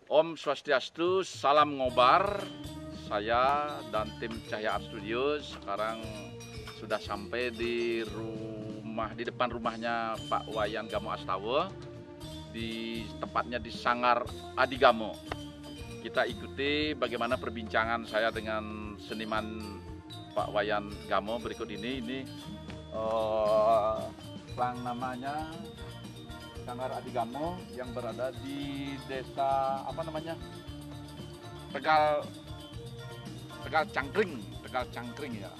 Om Swastiastu, salam ngobar. Saya dan tim Cahya Art Studio sekarang sudah sampai di depan rumahnya Pak Wayan Gamo Astawa, tepatnya di Sanggar Adi Gamo. Kita ikuti bagaimana perbincangan saya dengan seniman Pak Wayan Gamo berikut ini. Ini namanya Sanggar Adi Gamo yang berada di desa Tegal Cangkring ya.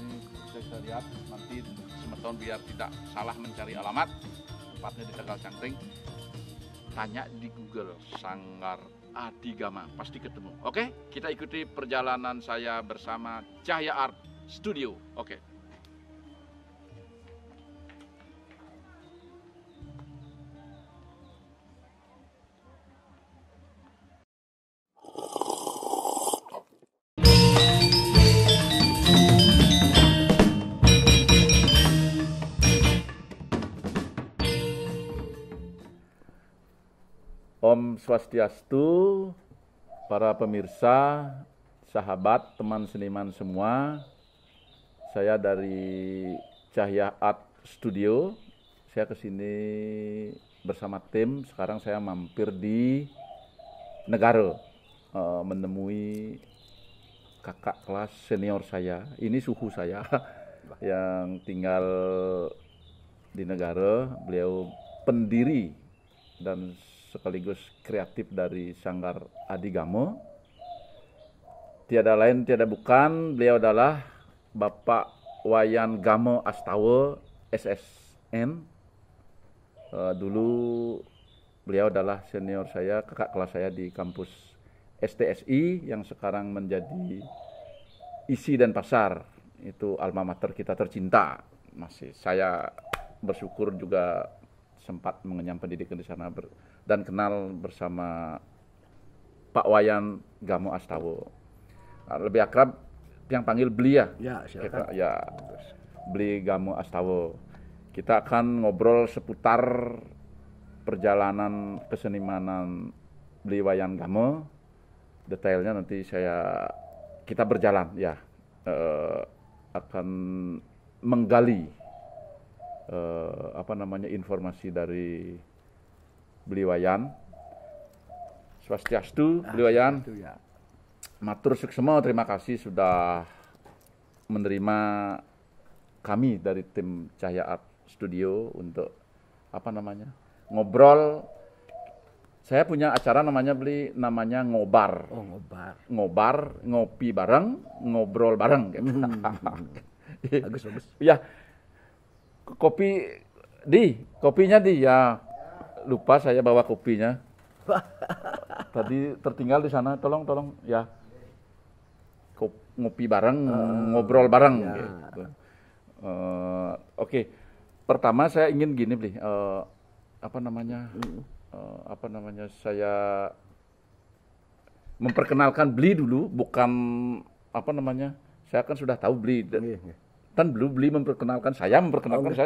Ini bisa lihat nanti Semeton biar tidak salah mencari alamat, tempatnya di Tegal Cangkring. Tanya di Google Sanggar Adi Gamo pasti ketemu. Oke, kita ikuti perjalanan saya bersama Cahya Art Studio. Oke. Om Swastiastu, para pemirsa, sahabat, teman seniman semua. Saya dari Cahya Art Studio. Saya kesini bersama tim. Sekarang saya mampir di Negara, menemui kakak kelas senior saya. Ini suhu saya yang tinggal di Negara. Beliau pendiri dan sekaligus kreatif dari Sanggar Adi Gamo. Tiada lain tiada bukan, beliau adalah Bapak Wayan Gamo Astawa SSN. Dulu beliau adalah senior saya, kakak kelas saya di kampus STSI yang sekarang menjadi Isi dan Pasar. Itu alma mater kita tercinta. Masih saya bersyukur juga sempat mengenyam pendidikan di sana dan kenal bersama Pak Wayan Gamo Astawa. Lebih akrab yang panggil Bli ya. Ya, silakan. Ya, Bli Gamo Astawa. Kita akan ngobrol seputar perjalanan kesenimanan Bli Wayan Gamo. Detailnya nanti kita berjalan ya, akan menggali informasi dari Bli Wayan. Swastiastu, Bli Wayan. Ya. Matur suksema, terima kasih sudah menerima kami dari tim Cahya Art Studio untuk ngobrol. Saya punya acara namanya ngobar. Oh, ngobar. Ngobar, ngopi bareng, ngobrol bareng gitu. Bagus. Ya. Kopinya ya. Lupa saya bawa kopinya. Tadi tertinggal di sana. Tolong ya. Ngopi bareng, ngobrol bareng ya. Gitu. Oke. Pertama saya ingin gini, Bli. Saya memperkenalkan Bli dulu, bukan saya kan sudah tahu Bli. Dan Bli memperkenalkan saya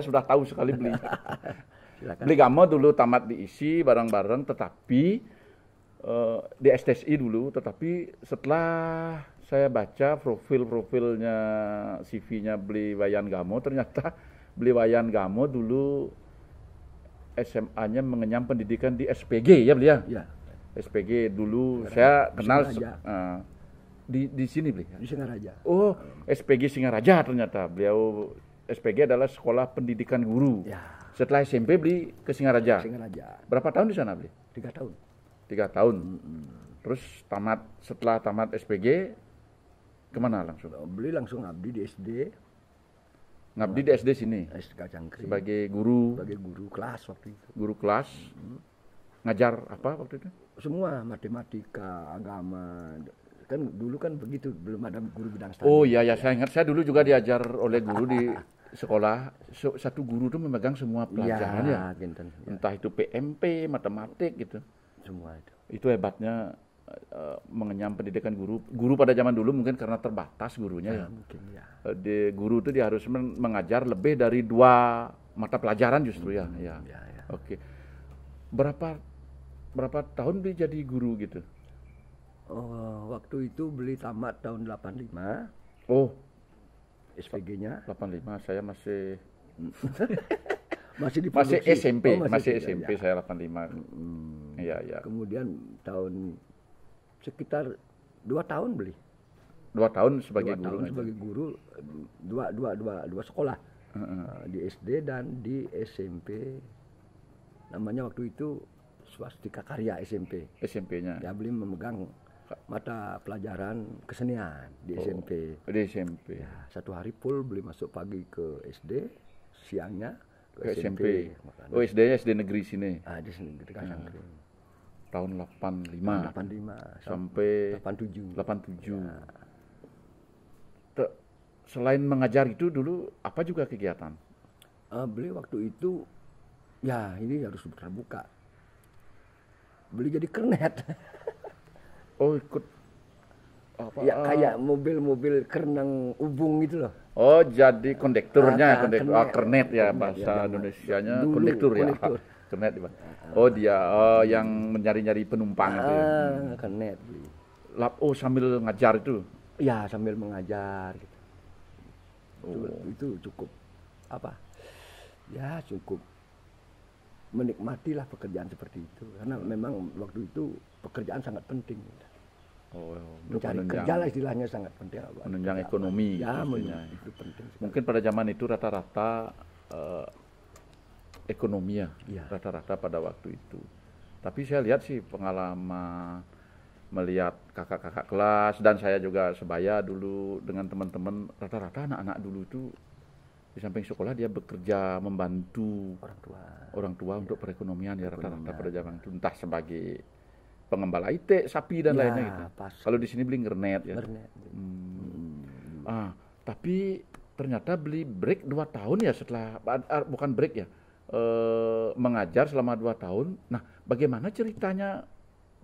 sudah tahu sekali Bli. Bli Gamo dulu tamat di ISI bareng-bareng, tetapi di STSI dulu, tetapi setelah saya baca profilnya CV-nya Bli Wayan Gamo, ternyata Bli Wayan Gamo dulu SMA-nya mengenyam pendidikan di SPG ya Bli ya? Ya. SPG dulu saya kenal di sini Bli. Di Singaraja. Oh, SPG Singaraja ternyata. Beliau SPG adalah Sekolah Pendidikan Guru. Ya. Setelah SMP Bli ke Singaraja. Berapa tahun di sana Bli? 3 tahun. 3 tahun. Terus setelah tamat SPG kemana langsung? Beli langsung ngabdi di SD. Ngabdi di SD sini? SK Cangkring. Sebagai guru? Sebagai guru kelas waktu itu. Guru kelas? Ngajar apa waktu itu? Semua, matematika, agama. Kan dulu kan begitu, belum ada guru bidang standar. Oh iya, saya ingat. Saya dulu juga diajar oleh guru di sekolah. Satu guru itu memegang semua pelajaran ya. Entah itu PMP, matematik gitu. Semua itu. Itu hebatnya mengenyam pendidikan guru. Guru pada zaman dulu mungkin karena terbatas gurunya ya. Mungkin ya. Guru itu dia harus mengajar lebih dari 2 mata pelajaran justru ya. Ya. Oke. Berapa berapa tahun Bli jadi guru gitu? Waktu itu beli tamat tahun 85. Oh, SPG-nya 85 saya masih masih masih diproduksi. SMP, masih ya, SMP ya. saya 85. Iya, iya. Kemudian tahun sekitar 2 tahun beli. 2 tahun sebagai 2 guru tahun aja. sebagai guru, dua sekolah. Di SD dan di SMP. Namanya waktu itu Swastika Karya SMP. SMP-nya. Ya, beli memegang mata pelajaran kesenian di SMP. Di SMP. Ya, satu hari full beli masuk pagi ke SD, siangnya Ke SMP. Makanya. Oh, SD-nya SD negeri sini. Di sini di Kacangkring. Tahun 85 85 sampai 87. 87. Selain mengajar itu dulu apa juga kegiatan? Beli waktu itu ya ini harus terbuka. Beli jadi kernet. Oh, ikut apa? Ya kayak mobil-mobil kerenang ubung gitu loh. Oh, jadi kondekturnya, kernet ya kernet, bahasa ya, Indonesianya, dulu, kondektur ya. kondektur. Kernet. Oh, dia yang mencari-nyari penumpang itu. Kernet beli. Oh, sambil ngajar itu. Ya, sambil mengajar gitu. Oh. Itu cukup apa? Ya, cukup menikmatilah pekerjaan seperti itu karena memang waktu itu pekerjaan sangat penting. Oh, Mencari kerja lah istilahnya sangat penting. Menunjang ekonomi. Ya, maksudnya. itu penting sekali. Mungkin pada zaman itu rata-rata ekonomi ya, rata-rata pada waktu itu. Tapi saya lihat sih pengalaman melihat kakak-kakak kelas dan saya juga sebaya dulu dengan teman-teman, rata-rata anak-anak dulu itu di samping sekolah dia bekerja membantu orang tua untuk perekonomian ya rata-rata pada zaman itu, entah sebagai pengembala itik, sapi dan lainnya gitu. Kalau di sini beli ngernet ya. Tapi ternyata beli break 2 tahun ya setelah, bukan break ya, mengajar selama 2 tahun. Nah, bagaimana ceritanya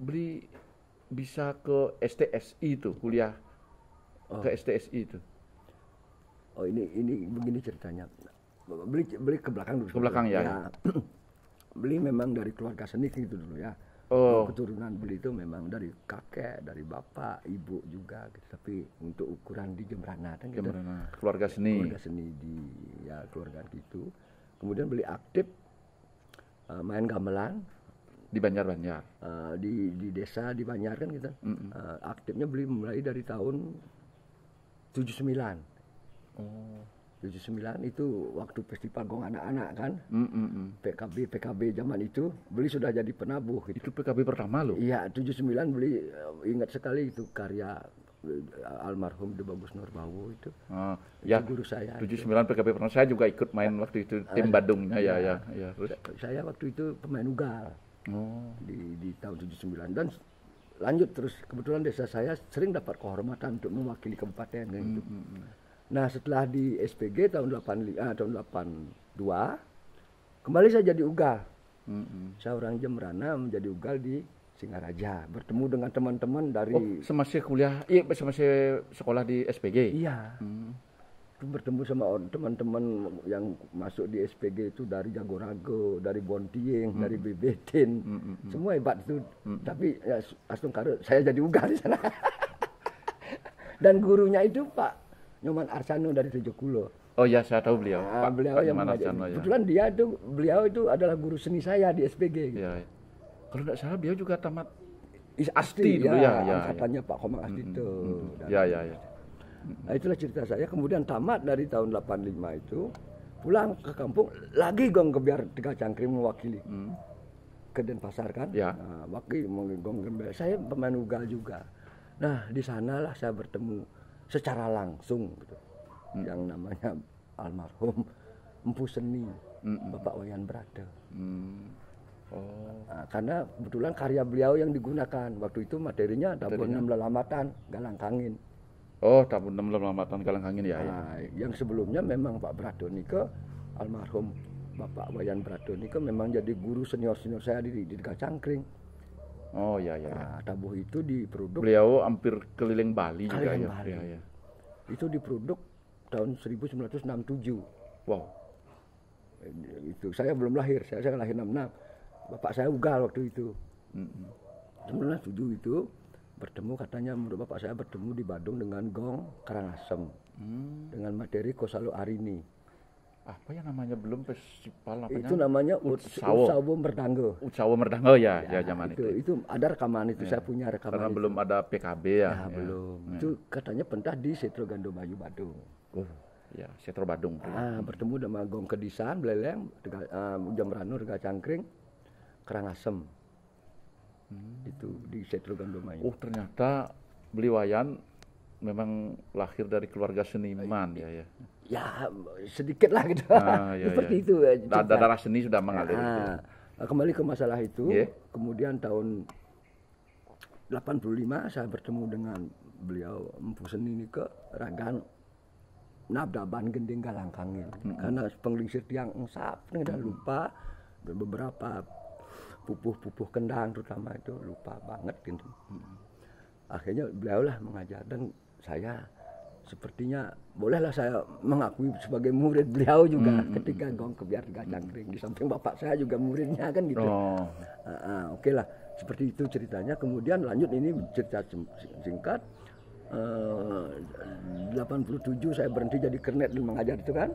beli bisa ke STSI itu, kuliah ke STSI itu? Oh, ini begini ceritanya. Beli ke belakang dulu. Ke belakang ya. Beli memang dari keluarga seni gitu dulu ya. Keturunan beli itu memang dari kakek, dari bapak, ibu juga gitu. Tapi untuk ukuran di Jembrana kan gitu. Keluarga seni. Keluarga seni di keluarga gitu. Kemudian beli aktif main gamelan di Banjar. Di desa di Banjar kan gitu. Aktifnya beli mulai dari tahun 79. 79 itu waktu festival Gong Anak-anak kan. PKB zaman itu beli sudah jadi penabuh gitu. Itu PKB pertama loh. Iya, 79 beli ingat sekali itu karya almarhum De Bagus Nurbawo itu. Ya, guru saya. 79 PKB pertama, saya juga ikut main waktu itu tim Badungnya ya. Terus saya waktu itu pemain ugal. Di tahun 79 dan lanjut terus kebetulan desa saya sering dapat kehormatan untuk mewakili kabupaten kan gitu. Nah, setelah di SPG tahun 82 kembali saya jadi ugal. Saya orang Jembrana menjadi ugal di Singaraja, bertemu dengan teman-teman dari semasa kuliah, semasa sekolah di SPG. Iya. Bertemu sama teman-teman yang masuk di SPG itu dari Jagorago, dari Bontieng, dari Bebetin, semua hebat itu. Tapi ya langsung saya jadi ugal di sana. Dan gurunya itu Pak Nyoman Arsano dari Tejokulo. Oh ya, saya tahu beliau. Beliau yang mengajar. Kebetulan beliau itu adalah guru seni saya di SPG. Gitu. Ya. Kalau tidak salah beliau juga tamat Asti dulu ya. Angkatannya Pak Komang Asti itu. Ya. Nah, itulah cerita saya. Kemudian tamat dari tahun 85 itu, pulang ke kampung, lagi gong kebiar Tegal Cangkring mewakili ke Denpasar kan. Ya. Nah, wakil gong kebiar. Saya pemain ugal juga. Nah, di sanalah saya bertemu secara langsung gitu. Yang namanya almarhum Empu Seni, Bapak Wayan Brade. Nah, karena kebetulan karya beliau yang digunakan waktu itu materinya Tabur 6 Lelamatan Galang Kangin. Tabur 6 Lelamatan Galang Kangin ya. Yang sebelumnya memang Pak Bradonike, almarhum Bapak Wayan Bradonike memang jadi guru senior saya di Tegal Cangkring. Oh ya. Nah, tabuh itu diproduk. Beliau hampir keliling Bali juga ya. Ya. Itu diproduk tahun 1967. Wow. Itu saya belum lahir, saya lahir 66. Bapak saya ugal waktu itu. 1997 itu bertemu, katanya menurut bapak saya bertemu di Badung dengan gong Karangasem dengan materi Kosalo Arini. Apa ya namanya, belum festival namanya? Itu namanya Utsawo Merdanggo. Utsawo Merdanggo ya zaman itu. Itu ada rekaman itu, saya punya rekaman. Karena itu. belum ada PKB ya. Belum. Itu katanya pentas di Setro Gandobayu Badung. Ya, Setro Badung. Bertemu dengan gong Kedisan, Beleleng, Jamranu, Rega Cangkring, Karangasem. Itu di Setro Gandobayu. Ternyata Bliwayan memang lahir dari keluarga seniman ya. Ya sedikit lah gitu. Seperti itu. Darah seni sudah mengalir. Kembali ke masalah itu. Kemudian tahun 85 saya bertemu dengan beliau Empu Seni ini ke Ragan Nabdaban Gending Galangkangil. Karena penglingsir tiang engsap, udah lupa. Dan beberapa pupuh kendang terutama itu lupa banget gitu. Akhirnya beliau lah mengajar, dan saya sepertinya bolehlah saya mengakui sebagai murid beliau juga ketika gong kebiar Rega Cangkring. Di samping bapak saya juga muridnya kan gitu. Oke lah, seperti itu ceritanya. Kemudian lanjut, ini cerita singkat. 87 saya berhenti jadi kernet dan mengajar itu kan.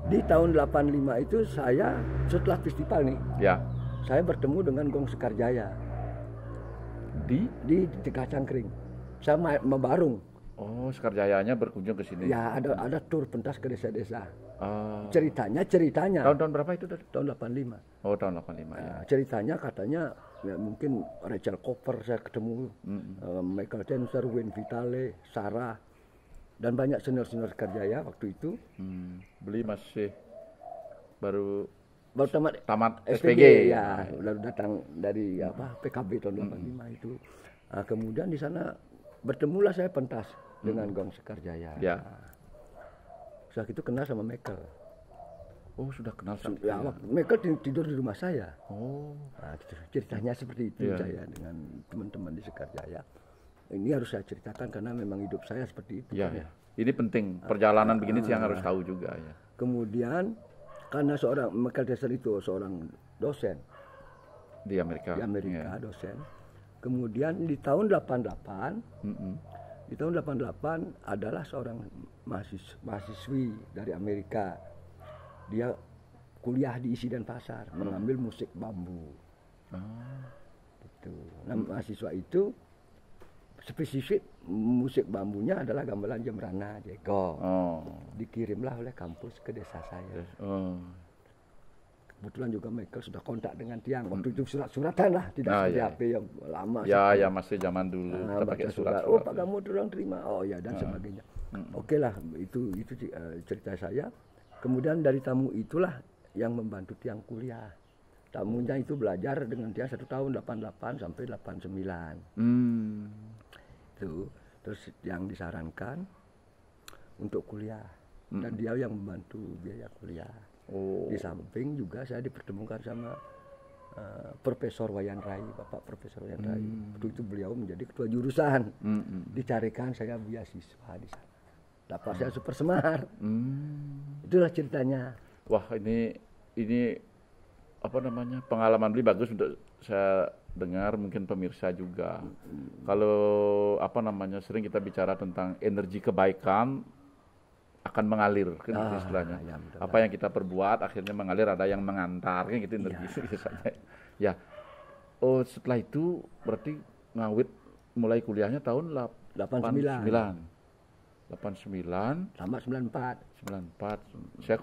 Di tahun 85 itu saya setelah festival nih, saya bertemu dengan Gong Sekarjaya di Rega Cangkring. Saya Mebarung. Sekarjayanya berkunjung ke sini. Ya, ada tur pentas ke desa-desa. Ceritanya. Tahun berapa itu? Tahun 85. Tahun 85 ya. Ceritanya katanya ya, mungkin Rachel Cooper saya ketemu, Michael Tenser, Wayne Vitale, Sarah, dan banyak senior-senior Sekarjaya waktu itu. Beli masih baru tamat SPG ya, lalu datang dari PKB tahun 85 itu. Kemudian di sana bertemulah saya pentas dengan Gong Sekarjaya. Setelah itu kenal sama Michael. Sudah kenal sama Michael tidur di rumah saya. Ceritanya seperti itu saya dengan teman-teman di Sekarjaya. Ini harus saya ceritakan karena memang hidup saya seperti itu. Ini penting, perjalanan begini sih yang harus tahu juga ya. Kemudian karena seorang Michael Tenser itu seorang dosen di Amerika, dosen. Kemudian di tahun 88, di tahun 88 adalah seorang mahasiswi dari Amerika. Dia kuliah di Isi Denpasar, mengambil musik bambu. Gitu. Nah, mahasiswa itu spesifik musik bambunya adalah gamelan Jembrana Jego. Dikirimlah oleh kampus ke desa saya. Kebetulan juga Michael sudah kontak dengan tiang. Waktu itu surat-suratan lah, tidak seperti HP yang lama. Ya masih zaman dulu kita pakai surat. Pak kamu tolong terima. Dan sebagainya. Oke lah, itu cerita saya. Kemudian dari tamu itulah yang membantu tiang kuliah. Tamunya itu belajar dengan tiang 1 tahun 88 sampai 89. Itu terus yang disarankan untuk kuliah, dan dia yang membantu biaya kuliah. Di samping juga saya dipertemukan sama Profesor Wayan Rai, Bapak Profesor Wayan Rai. Waktu itu beliau menjadi ketua jurusan. Dicarikan saya beasiswa di sana. Dapat saya super semar. Itulah ceritanya. Wah, ini apa namanya, pengalaman beli bagus untuk saya dengar, mungkin pemirsa juga. Kalau apa namanya, sering kita bicara tentang energi kebaikan akan mengalir kan gitu istilahnya. Apa yang kita perbuat akhirnya mengalir, ada yang mengantar kan gitu energi biasanya. Ya. Setelah itu berarti ngawit mulai kuliahnya tahun 89. Tamat 94. Saya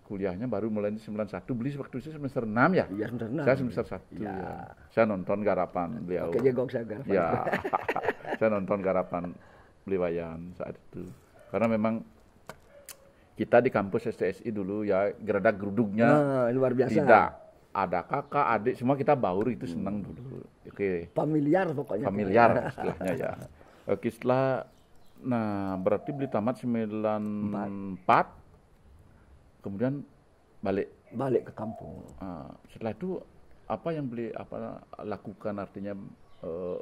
kuliahnya baru mulai di 91. Beli waktu itu semester 6 ya? Iya, semester 6. Saya semester 1 ya. Saya nonton garapan beliau. Oke, Gong saya garapan. Ya. Saya nonton garapan Bliwayan saat itu. Karena memang kita di kampus STSI dulu ya, geradak geruduknya luar biasa. Tidak ada kakak, adik, semua kita baur, itu senang dulu. Oke. Familiar pokoknya. Familiar istilahnya ya. Oke, setelah berarti beli tamat 94. Kemudian balik ke kampung. Setelah itu apa yang beli lakukan artinya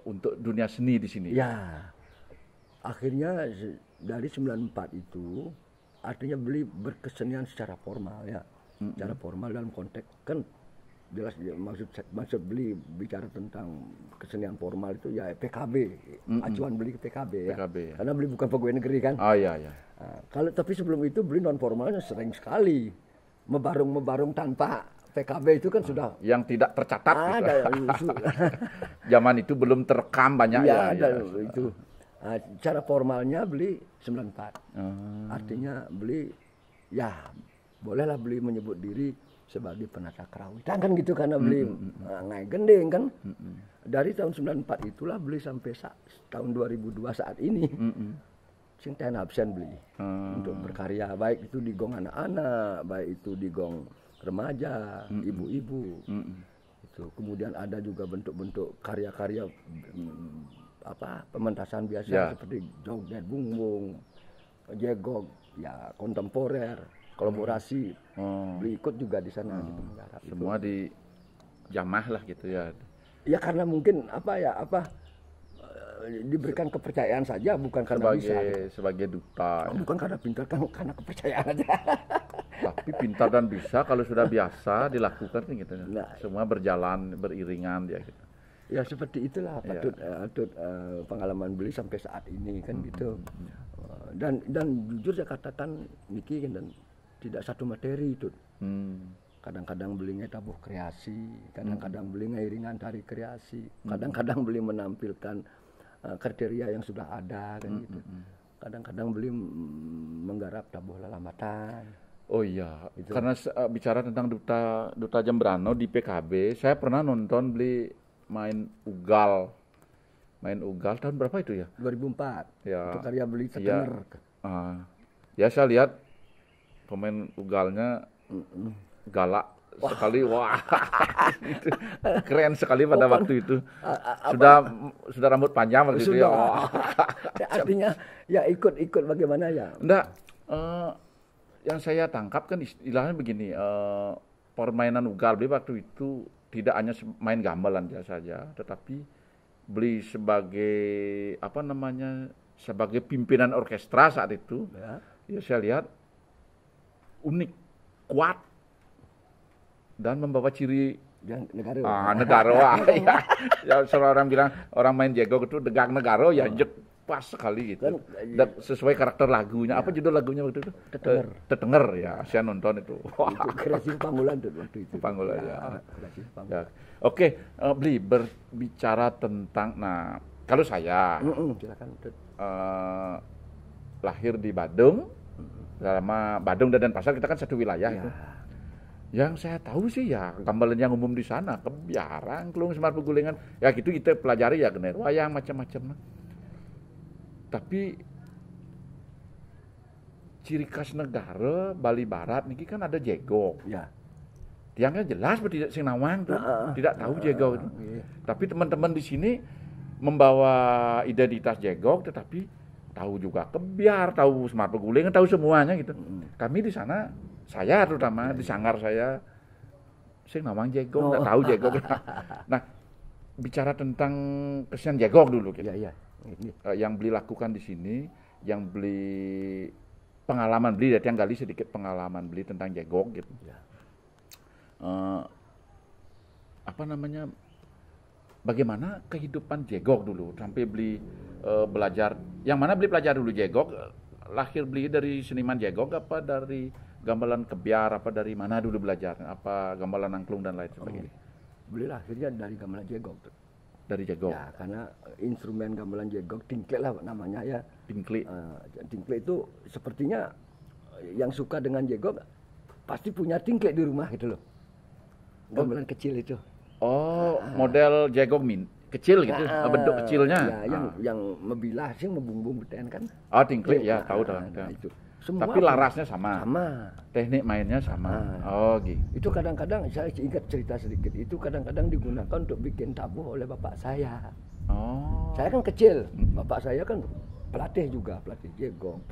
untuk dunia seni di sini? Ya, akhirnya dari 94 itu artinya beli berkesenian secara formal ya, secara formal dalam konteks kan jelas ya, maksud beli bicara tentang kesenian formal itu ya PKB, acuan beli ke PKB ya. PKB, ya. Karena beli bukan pegawai negeri kan. Oh iya. Nah, kalau tapi sebelum itu beli non formalnya sering sekali mebarung tanpa PKB itu kan sudah yang tidak tercatat. Gitu. Zaman itu belum terekam banyak ya. Itu. Nah, cara formalnya beli 94. Artinya beli ya bolehlah beli menyebut diri sebagai penata kerawitan kan gitu karena beli ngai gending kan. Dari tahun 94 itulah beli sampai tahun 2002 saat ini. Sing ten absen beli untuk berkarya, baik itu di gong anak-anak, baik itu di gong remaja, ibu-ibu. Itu kemudian ada juga bentuk-bentuk karya-karya pementasan biasa seperti joget bungbung, jegog, ya kontemporer, kolaborasi, beli ikut juga di sana gitu menggarap. Semua di jamah lah gitu ya. Ya karena mungkin diberikan kepercayaan saja, bukan karena sebagai duta. Bukan karena pintar, kan karena kepercayaan aja. Tapi pintar dan bisa kalau sudah biasa dilakukan gitu. Nah, semua berjalan beriringan dia gitu. Ya seperti itulah patut pengalaman beli sampai saat ini kan gitu. Dan jujur saya katakan Niki dan tidak satu materi itu. Kadang-kadang beli tabuh kreasi, kadang-kadang beli iringan tari kreasi, kadang-kadang beli menampilkan kriteria yang sudah ada kan gitu. Kadang-kadang beli menggarap tabuh lelambatan. Oh iya, itu. Karena bicara tentang duta Jembrano di PKB, saya pernah nonton beli main ugal tahun berapa itu ya? 2004. Ya. Itu karya beli Tetenger. Ya saya lihat pemain ugalnya galak sekali, wah itu keren sekali pada waktu itu. Sudah rambut panjang waktu itu ya. Artinya ya ikut bagaimana ya? Enggak, yang saya tangkap kan istilahnya begini, permainan ugal beli waktu itu tidak hanya main gamelan saja, tetapi beli sebagai sebagai pimpinan orkestra saat itu. Ya saya lihat unik, kuat, dan membawa ciri negara. Ya orang bilang orang main jegog itu degak negara ya pas sekali gitu. Dan sesuai karakter lagunya. Apa judul lagunya waktu itu? Tetenger ya. Saya nonton itu. Itu kreasi Panggulan tuh waktu itu. Panggulan ya. Oke, Bli berbicara tentang kalau saya silakan. Lahir di Badung. Selama Badung dan Denpasar kita kan satu wilayah itu. Yang saya tahu sih ya gamelan yang umum di sana, kebiar, angklung, semar pegulingan, ya gitu kita pelajari ya gener wayang macam-macam. Tapi ciri khas negara Bali Barat niki kan ada jegog. Ya. Tiangnya jelas tidak sing nawang tuh, tidak tahu jegog itu. Tapi teman-teman di sini membawa identitas jegog tetapi tahu juga kebiar, tahu semar pegulingan, tahu semuanya gitu. Kami di sana saya terutama di sanggar saya nawang jegog, nggak tahu jegog. Nah, bicara tentang kesenian jegog dulu gitu. Iya. Yang beli lakukan di sini, yang beli pengalaman beli, yang gali sedikit pengalaman beli tentang jegog gitu. Ya. Bagaimana kehidupan jegog dulu sampai beli belajar. Yang mana beli pelajar dulu jegog? Lahir beli dari seniman jegog apa dari gamelan kebiar, apa dari mana dulu belajar? Apa gamelan angklung dan lain sebagainya? Beli lahirnya dari gamelan jegog. Dari jegog. Ya, karena instrumen gamelan jegog tingkle lah namanya ya. Tingkle. Tingkle itu sepertinya yang suka dengan jegog pasti punya tingkle di rumah gitu loh. Gamelan kecil itu. Oh, model jegog kecil gitu, bentuk kecilnya. Ya, yang membilah sih membungbung beten kan. Oh, tingkle ya, tahu dah. Itu. Semua tapi larasnya sama. Sama. Teknik mainnya sama. Oh, gitu. Itu kadang-kadang saya ingat cerita sedikit. Itu kadang-kadang digunakan untuk bikin tabuh oleh bapak saya. Oh. Saya kan kecil. Bapak saya kan pelatih jegog,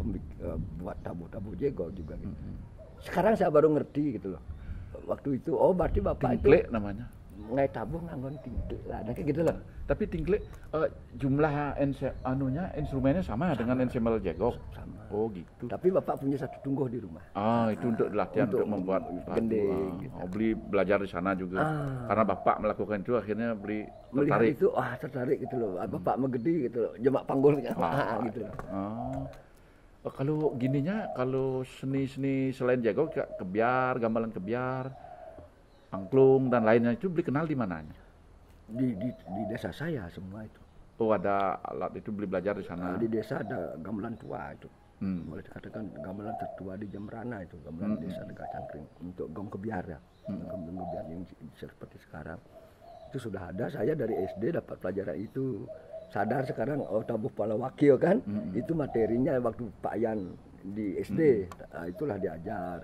buat tabuh jegog juga gitu. Sekarang saya baru ngerti gitu loh. Waktu itu berarti bapak tingkle itu namanya. ngai tabuh nganggon tingklik lah, kayak gitu loh. Tapi tingklik jumlah instrumennya sama dengan ensemble jegok. Sama. Oh gitu. Tapi bapak punya satu tungguh di rumah. Itu untuk latihan untuk membuat gending. Gitu. Beli belajar di sana juga. Karena bapak melakukan itu akhirnya beli melihat itu tertarik gitu loh. Bapak megedi gitu loh. Jemak panggulnya gitu loh. Kalau gininya, kalau seni-seni selain jegok, kebiar, gamelan kebiar, angklung dan lainnya itu beli kenal di mananya? Di desa saya semua itu. Oh, ada alat itu beli belajar di sana. Di desa ada gamelan tua itu. Boleh dikatakan gamelan tertua di Jembrana itu, gamelan desa Tegak Cangkring untuk gong kebiar ya. Gong kebiar yang seperti sekarang. Itu sudah ada, saya dari SD dapat pelajaran itu. Sadar sekarang tabuh pala wakil kan, itu materinya waktu Pak Yan di SD, itulah diajar.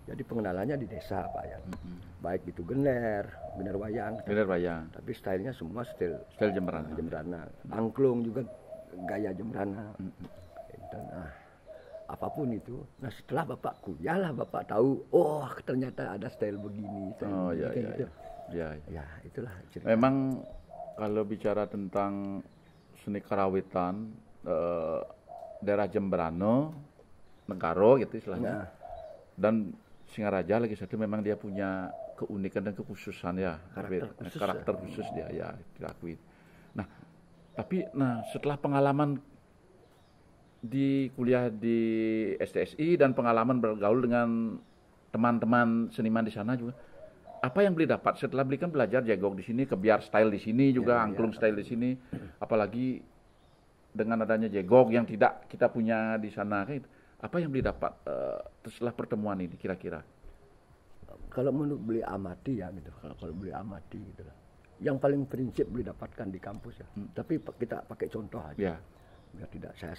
Jadi pengenalannya di desa Pak Yan. Baik itu gener wayang. Tapi stylenya semua style Jembrana. Angklung juga gaya Jembrana. Apapun itu. Nah setelah bapak kuliah lah bapak tahu, oh ternyata ada style begini. Ya, itulah cerita. Memang kalau bicara tentang seni karawitan daerah Jembrana, Negaro gitu istilahnya. Dan Singaraja lagi satu memang dia punya keunikan dan kekhususan ya, karakter khusus dia ya diakui. Nah, tapi setelah pengalaman di kuliah di STSI dan pengalaman bergaul dengan teman-teman seniman di sana juga, apa yang beli dapat setelah beli kan belajar jegok di sini, kebiar style di sini juga, angklung style di sini, apalagi dengan adanya jegok yang tidak kita punya di sana kan, apa yang beli dapat setelah pertemuan ini kira-kira? Kalau menurut beli amati ya gitu, kalau beli amati gitu lah. Yang paling prinsip beli dapatkan di kampus ya. Tapi kita pakai contoh aja. Biar tidak saya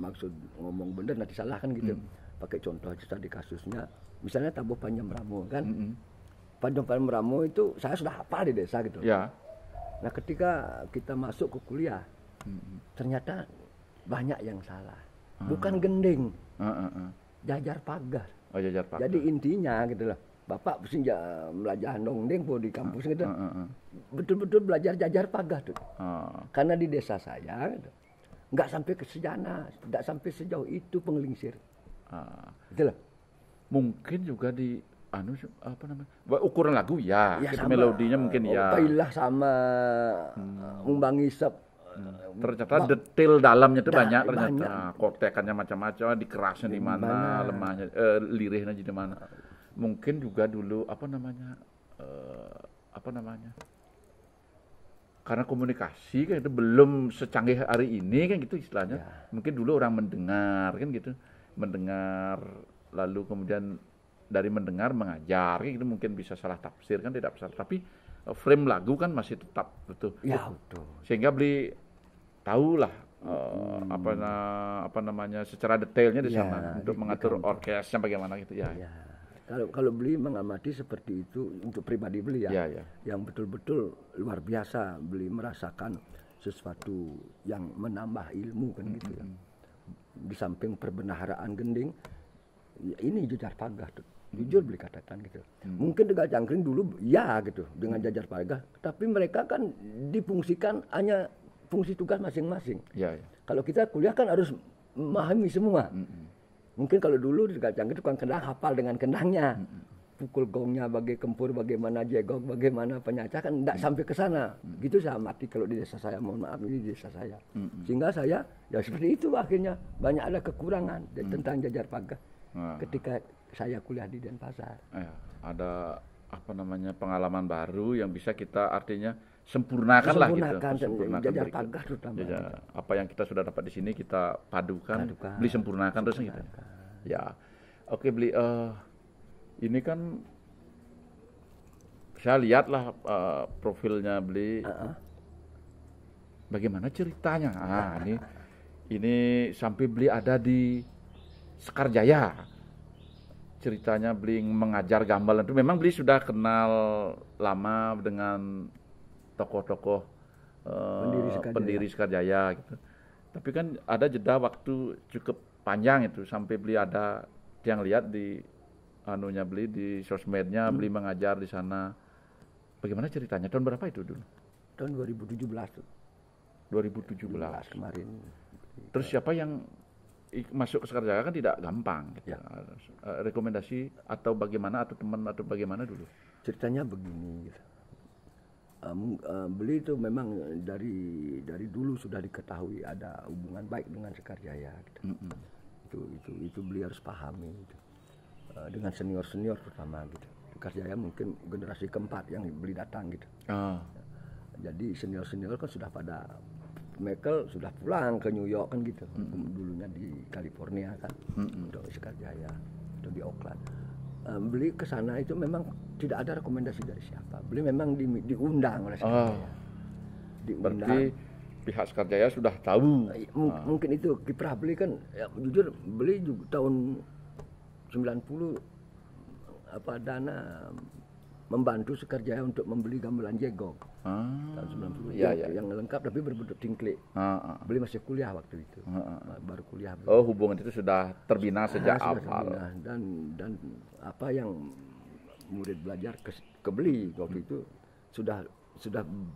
maksud ngomong bener nanti salah kan gitu. Pakai contoh aja tadi kasusnya. Misalnya tabuh Panjang Bramo kan. Panjang Bramo itu saya sudah hafal di desa gitu. Nah ketika kita masuk ke kuliah, ternyata banyak yang salah. Bukan gending, jajar pagar. Jajar pagar. Jadi intinya gitu loh. Bapak mesti belajar dongeng po di kampus gitu. Betul-betul belajar jajar pagar tuh. Karena di desa saya gitu, nggak sampai ke sejana, nggak sampai sejauh itu penglingsir. Gitu loh. Mungkin juga di ukuran lagu ya melodinya mungkin Pailah sama Umbangisep. Ternyata detail dalamnya itu banyak ternyata. Kotekannya macam-macam, dikerasnya di mana, lemahnya, lirihnya di mana. Mungkin juga dulu karena komunikasi kan itu belum secanggih hari ini kan gitu istilahnya. Mungkin dulu orang mendengar kan gitu, mendengar lalu kemudian dari mendengar mengajar kan gitu, mungkin bisa salah tafsir kan, tidak besar, tapi frame lagu kan masih tetap betul. Betul. Sehingga beli tahulah secara detailnya di sana untuk mengatur orkesnya bagaimana gitu ya. Kalau beli mengamati seperti itu untuk pribadi beli yang betul-betul luar biasa, beli merasakan sesuatu yang menambah ilmu kan gitu ya. Di samping perbendaharaan gending, ini jajar pagar tuh. Jujur beli katakan gitu. Mungkin Tegak Cangkring dulu gitu dengan jajar pagar, tapi mereka kan difungsikan hanya fungsi tugas masing-masing. Kalau kita kuliah kan harus memahami semua. Mungkin kalau dulu di Tegak Cangkring tukang kendang hafal dengan kendangnya. Pukul gongnya kempur, bagaimana jegok, bagaimana penyaca kan enggak sampai ke sana. Gitu saya amati kalau di desa saya, mohon maaf ini di desa saya. Sehingga saya ya seperti itu akhirnya banyak ada kekurangan tentang jajar pagar. Ketika saya kuliah di Denpasar. Ada pengalaman baru yang bisa kita artinya sempurnakan lah gitu. Sempurnakan jajar pagar terutama. Apa yang kita sudah dapat di sini kita padukan. Beli sempurnakan terus gitu. Ya. Oke, beli ini kan saya lihatlah profilnya beli. Bagaimana ceritanya? Ini sampai beli ada di Sekarjaya. Ceritanya beli mengajar gamelan itu memang beli sudah kenal lama dengan tokoh-tokoh pendiri Sekarjaya gitu. Tapi kan ada jeda waktu cukup panjang itu sampai beli ada yang lihat di beli di sosmednya beli mengajar di sana. Bagaimana ceritanya? Tahun berapa itu dulu? Tahun 2017 tuh. 2017 kemarin. Terus siapa yang masuk ke Sekarjaya kan tidak gampang. Gitu. Ya. Rekomendasi atau bagaimana atau teman atau bagaimana dulu? Ceritanya begini. Gitu. Beliau itu memang dari dulu sudah diketahui ada hubungan baik dengan Sekarjaya. Gitu. Itu beliau harus pahami. Gitu. Dengan senior terutama gitu. Sekarjaya mungkin generasi keempat yang beliau datang gitu. Jadi senior kan sudah pada Michael sudah pulang ke New York kan gitu. Dulunya di California kan. Untuk Sekarjaya atau di Oakland. Beli ke sana itu memang tidak ada rekomendasi dari siapa. Beli memang diundang oleh Sekarjaya. Diundang. Berarti pihak Sekarjaya sudah tahu. Mungkin itu kiprah beli kan ya, jujur beli juga tahun 90 dana membantu Sekarjaya untuk membeli gamelan jegong. Tahun 90 yang lengkap tapi berbentuk tingklik. Beli masih kuliah waktu itu. Baru kuliah. Oh, hubungan itu sudah terbina sejak awal. Dan apa yang murid belajar ke beli waktu itu sudah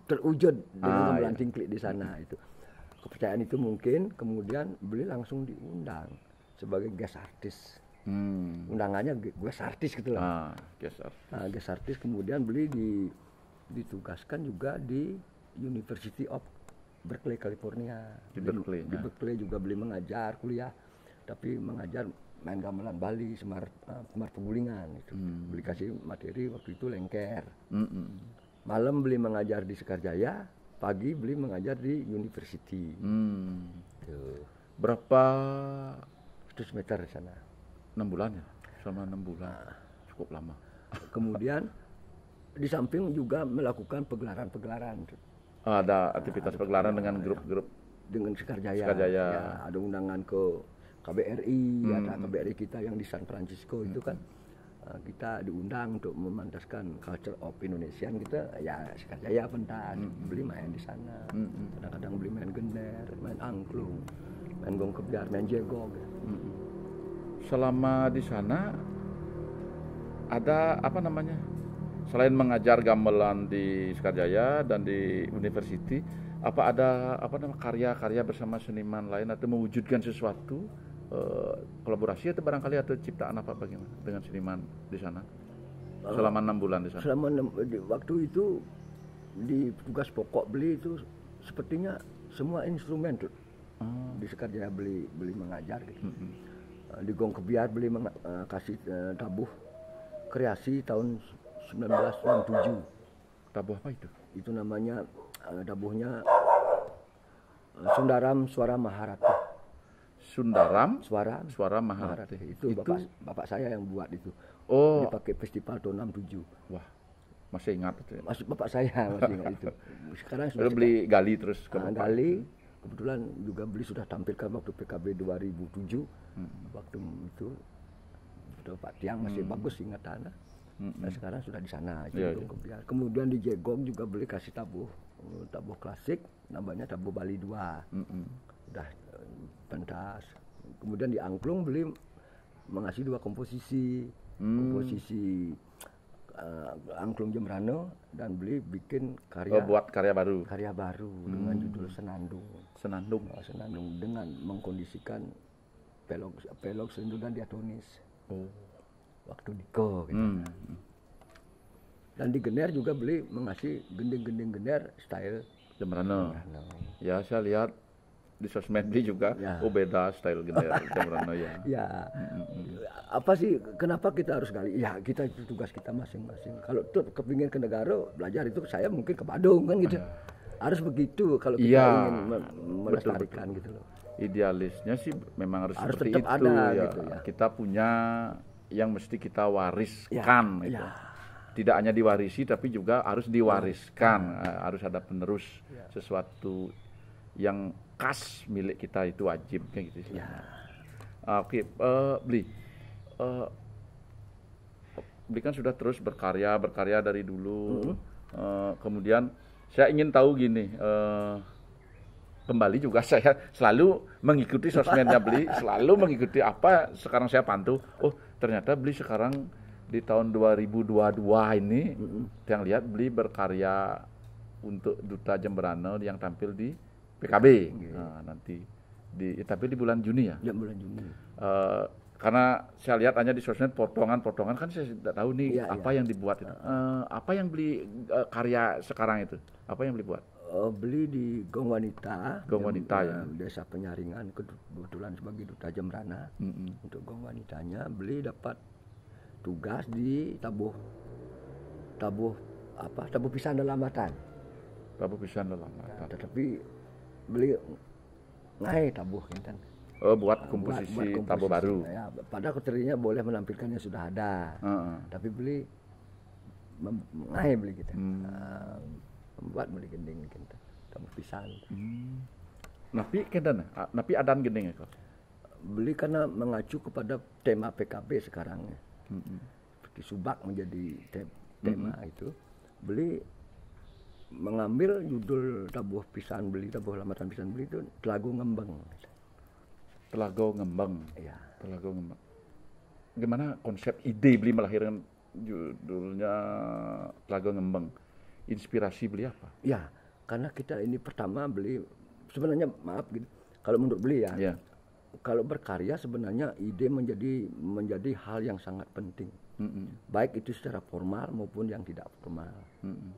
terwujud dengan gamelan tingklik di sana itu. Kepercayaan itu mungkin kemudian beli langsung diundang sebagai guest artist. Undangannya guest artist gitu lah. Guest artist kemudian beli ditugaskan juga di University of Berkeley, California. Di Berkeley juga beli mengajar kuliah, tapi mengajar main gamelan Bali, Semar Pegulingan itu. Beli kasih materi waktu itu lengker. Malam beli mengajar di Sekarjaya, pagi beli mengajar di University. Berapa 100 meter di sana. 6 bulan ya? Selama 6 bulan. Cukup lama. Kemudian di samping juga melakukan pegelaran-pegelaran. Ada aktivitas pegelaran dengan grup-grup dengan Sekarjaya. Ya, ada undangan ke KBRI, ada KBRI kita yang di San Francisco itu kan. Kita diundang untuk memantaskan culture of Indonesia kita ya Sekarjaya pentas. Beli main di sana. Kadang-kadang beli main gender, main angklung, main gong kebiar, main jegong. Selama di sana ada apa namanya? Selain mengajar gamelan di Sekarjaya dan di University, apa ada karya-karya bersama seniman lain atau mewujudkan sesuatu kolaborasi atau barangkali atau ciptaan apa bagaimana dengan seniman di sana? Selama 6 bulan di sana. Waktu itu di tugas pokok beli itu sepertinya semua instrumen tuh. Di Sekarjaya beli mengajar gitu. Di Gong Kebiar beli kasih tabuh kreasi tahun 1967. Tabuh apa itu? Itu namanya tabuhnya Sundaram Suara Maharati. Sundaram Suara Maharati. Itu bapak saya yang buat itu. Dipakai festival tahun 67. Wah, masih ingat itu. Bapak saya masih ingat itu. Sekarang sudah beli gali terus ke gali. Kebetulan juga beli sudah tampilkan waktu PKB 2007. Waktu itu Pak Tiang masih bagus ingatannya. Nah, sekarang sudah di sana. Kemudian di Jegong juga beli kasih tabuh klasik, namanya tabuh Bali 2. Udah pentas. Kemudian di Angklung beli mengasih 2 komposisi. Komposisi Angklung Jembrano dan beli bikin buat karya baru dengan judul Senandung dengan mengkondisikan pelog sendu dan diatonis waktu Diko gitu. Dan di Gener juga beli mengasih gending-gending Gener style Jembrano. Ya, saya lihat di sosmed beli juga beda style Gener Jembrano ya. Apa sih kenapa kita harus gali? Ya kita itu tugas kita masing-masing. Kalau tuh kepingin ke negara belajar itu saya mungkin ke Badung kan gitu. Harus begitu kalau kita ingin melestarikan gitu loh. Idealisnya sih memang harus seperti tetap itu ada, ya. Gitu, ya. Kita punya yang mesti kita wariskan gitu. Tidak hanya diwarisi tapi juga harus diwariskan. Harus ada penerus sesuatu yang khas milik kita itu wajib kayak gitu. Oke, Bli kan sudah terus berkarya dari dulu. Kemudian saya ingin tahu gini, kembali juga saya selalu mengikuti sosmednya Bli, selalu mengikuti apa sekarang saya pantau. Oh, ternyata Bli sekarang di tahun 2022 ini yang lihat beli berkarya untuk Duta Jemberana yang tampil di PKB. Nah, nanti tapi di bulan Juni ya. Ya bulan Juni. Karena saya lihat hanya di sosmed potongan-potongan kan saya tidak tahu nih apa yang dibuat itu. Apa yang beli karya sekarang itu? Apa yang beli buat? Beli di Gong Wanita. Gong Wanita ya. Desa Penyaringan, kebetulan sebagai Duta Jemberana. Untuk Gong Wanitanya beli dapat tugas di tabuh pisan dalamatan. Tabuh pisan dalamatan. Tetapi beli ngai tabuh kan. Buat komposisi tabuh baru. Ya, pada kuterinya boleh menampilkan yang sudah ada. Tapi beli ngai beli kita. Membuat beli gending kita. Tabuh pisan. Napi kendan, napi adan gending ya. Beli karena mengacu kepada tema PKB sekarang. Seperti Subak menjadi tema itu. Beli mengambil judul tabuh lamatan pisan beli itu Telago Ngembeng. Telago Ngembeng. Iya. Telago Ngembeng. Gimana konsep ide beli melahirkan judulnya Telago Ngembeng? Inspirasi beli apa? Ya, karena kita ini pertama beli sebenarnya maaf gitu. Kalau menurut beli ya. Kalau berkarya sebenarnya ide menjadi hal yang sangat penting. Baik itu secara formal maupun yang tidak formal.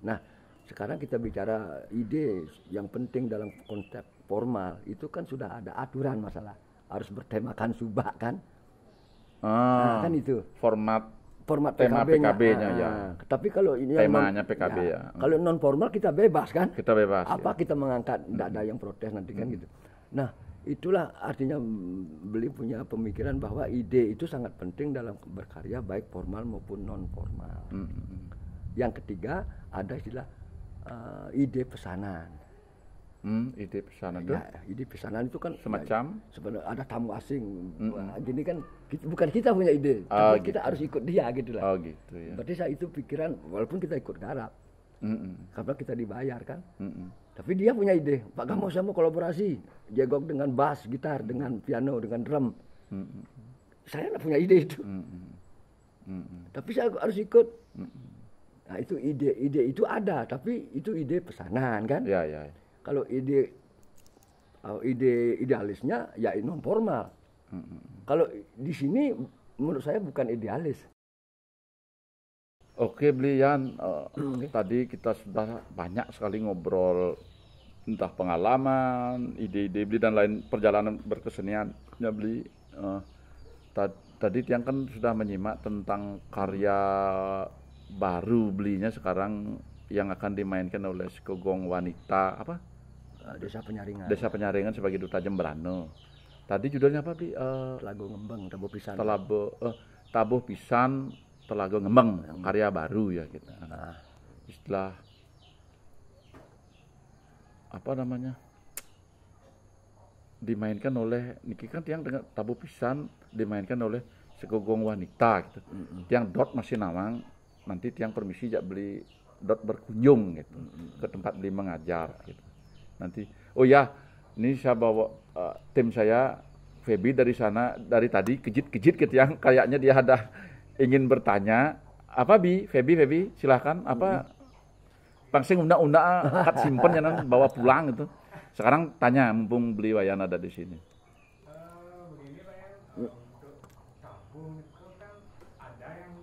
Nah, sekarang kita bicara ide yang penting dalam konsep formal itu kan sudah ada aturan masalah harus bertemakan Subak kan. Nah, kan itu format tema PKB-nya ya. Tapi kalau ini temanya PKB ya. Kalau non formal kita bebas kan? Kita bebas. Apa kita mengangkat tidak ada yang protes nanti kan gitu. Nah, itulah artinya beli punya pemikiran bahwa ide itu sangat penting dalam berkarya baik formal maupun non formal. Yang ketiga ada istilah ide pesanan. Ide pesanan itu? Ya, ide pesanan itu kan semacam sebenarnya ada tamu asing. Gini kan bukan kita punya ide, tapi gitu. kita harus ikut dia gitu lah. Gitu ya. Berarti saya itu pikiran walaupun kita ikut garap. Karena kita dibayar kan. Tapi dia punya ide, Pak Gamo saya mau kolaborasi, jegok dengan bass, gitar, dengan piano, dengan drum. Saya nggak punya ide itu. Tapi saya harus ikut. Nah itu ide itu ada, tapi itu ide pesanan kan. Ya. Kalau ide idealisnya ya non formal. Kalau di sini menurut saya bukan idealis. Oke Blian, tadi kita sudah banyak sekali ngobrol entah pengalaman, ide-ide Beli dan lain perjalanan berkeseniannya Beli. Tadi Tiang kan sudah menyimak tentang karya baru Belinya sekarang yang akan dimainkan oleh Gong Wanita apa? Desa Penyaringan. Desa Penyaringan sebagai Duta Jemberana. Tadi judulnya apa Bli? Telago Ngembeng, Tabuh Pisan. Tabuh Pisan. Telago Ngembeng, karya baru ya kita. Istilah apa namanya? Dimainkan oleh niki kan Tiang dengan Tabuh Pisan dimainkan oleh Gong Wanita gitu. Tiang dot masih nawang, nanti Tiang permisi jak beli dot berkunjung gitu ke tempat beli mengajar gitu. Nanti oh ya, ini saya bawa tim saya Feby dari sana dari tadi kejit-kejit gitu Tiang kayaknya dia ada ingin bertanya apa Feby silahkan apa pangsing unda-unda kat simpen ya bawa pulang gitu. Sekarang tanya mumpung beli wayan ada di sini. Begini Pak ya, untuk tabuh itu kan ada yang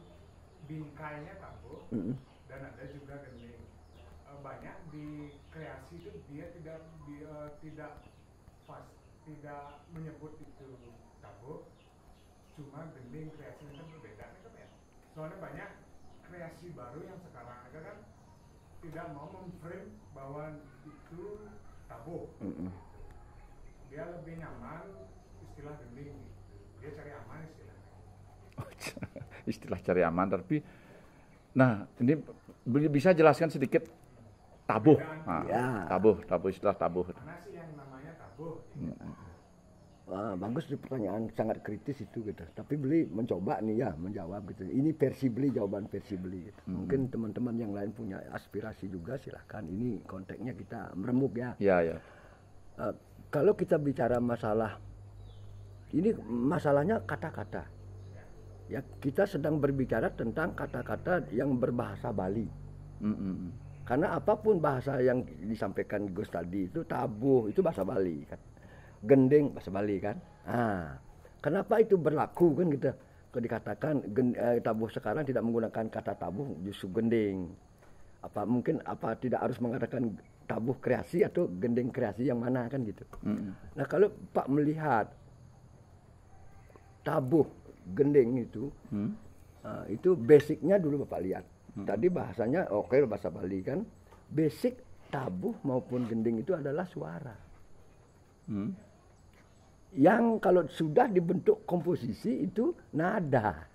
bingkainya tabuh dan ada juga gending. Banyak di kreasi itu dia tidak menyebut itu tabuh, cuma gending kreasinya kan berbeda kan ya. Soalnya banyak kreasi baru yang sekarang ada kan tidak mau memframe bahwa itu tabuh. Dia lebih nyaman istilah gending. Dia cari aman istilahnya. Istilah cari aman tapi nah ini bisa jelaskan sedikit tabuh. Tabuh istilah tabuh. Mana sih yang namanya tabuh? Bagus, pertanyaan sangat kritis itu gitu. Tapi beli mencoba nih ya menjawab gitu. Ini versi beli, jawaban versi beli. Gitu. Mungkin teman-teman yang lain punya aspirasi juga silahkan. Ini konteksnya kita meremuk ya. Ya. Kalau kita bicara masalah, ini masalahnya kata-kata. ya kita sedang berbicara tentang kata-kata yang berbahasa Bali. Karena apapun bahasa yang disampaikan Gus tadi itu tabuh itu bahasa Bali kan. Gending bahasa Bali kan. Kenapa itu berlaku kan kita dikatakan tabuh sekarang tidak menggunakan kata tabuh justru gending. Mungkin tidak harus mengatakan tabuh kreasi atau gending kreasi yang mana kan gitu. Nah kalau Pak melihat tabuh gending itu basicnya dulu Bapak lihat. Tadi bahasanya oke bahasa Bali kan. Basic tabuh maupun gending itu adalah suara. Yang kalau sudah dibentuk komposisi itu nada.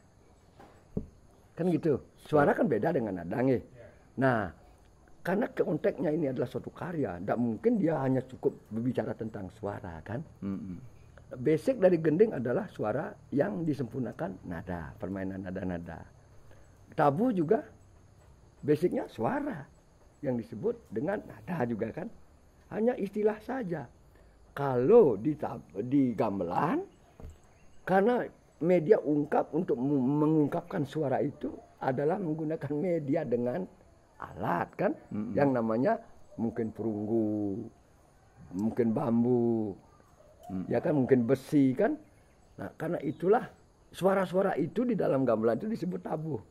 Kan gitu. Suara kan beda dengan nada nih. Nah, karena konteksnya ini adalah suatu karya, tidak mungkin dia hanya cukup berbicara tentang suara kan. Basic dari gending adalah suara yang disempurnakan nada, permainan nada-nada. Tabuh juga basicnya suara yang disebut dengan nada juga kan. Hanya istilah saja. Kalau di gamelan, karena media ungkap untuk mengungkapkan suara itu adalah menggunakan media dengan alat kan, yang namanya mungkin perunggu, mungkin bambu, ya kan, mungkin besi kan. Nah karena itulah suara-suara itu di dalam gamelan itu disebut tabuh.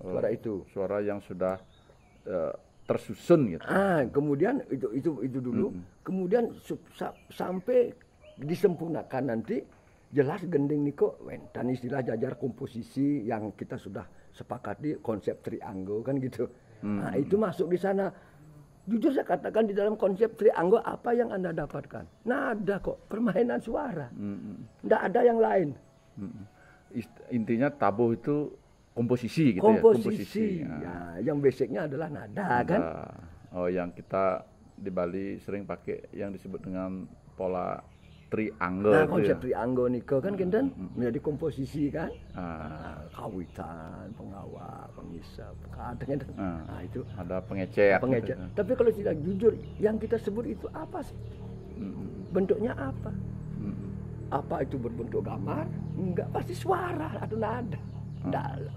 Suara itu. Suara yang sudah tersusun gitu. Kemudian itu dulu. Kemudian sampai disempurnakan nanti jelas gending niko dan istilah jajar komposisi yang kita sudah sepakati konsep trianggo kan gitu. Nah itu masuk di sana. Jujur saya katakan di dalam konsep trianggo apa yang Anda dapatkan? Nada kok, permainan suara. Nggak ada yang lain. Intinya tabuh itu komposisi gitu komposisi. Ya. Ya, yang basicnya adalah nada kan. Oh yang kita di Bali sering pakai yang disebut dengan pola trianggo. Nah konsep trianggo niko kan kinten menjadi komposisi kan. Kawitan, pengawal, pengisap, kadang itu ada pengecer. Gitu. Tapi kalau tidak jujur, yang kita sebut itu apa sih? Bentuknya apa? Apa itu berbentuk gambar? Enggak, pasti suara atau nada.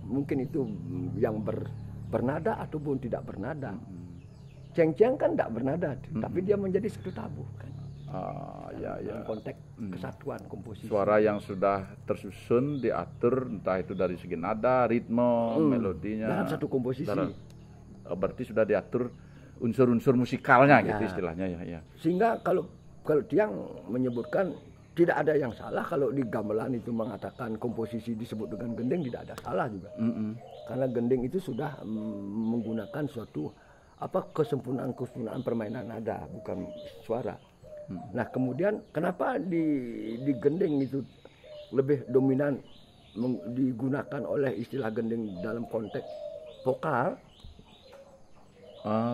Mungkin itu yang bernada ataupun tidak bernada. Ceng-ceng kan tidak bernada, tapi dia menjadi satu tabuh kan. Dalam konteks kesatuan komposisi. Suara yang sudah tersusun, diatur, entah itu dari segi nada, ritme, melodinya. Dalam satu komposisi. Berarti sudah diatur unsur-unsur musikalnya gitu istilahnya ya. Sehingga kalau Tiang menyebutkan tidak ada yang salah kalau di gamelan itu mengatakan komposisi disebut dengan gending, tidak ada salah juga. Karena gending itu sudah menggunakan suatu kesempurnaan permainan nada, bukan suara. Nah kemudian kenapa di gending itu lebih dominan digunakan oleh istilah gending dalam konteks vokal?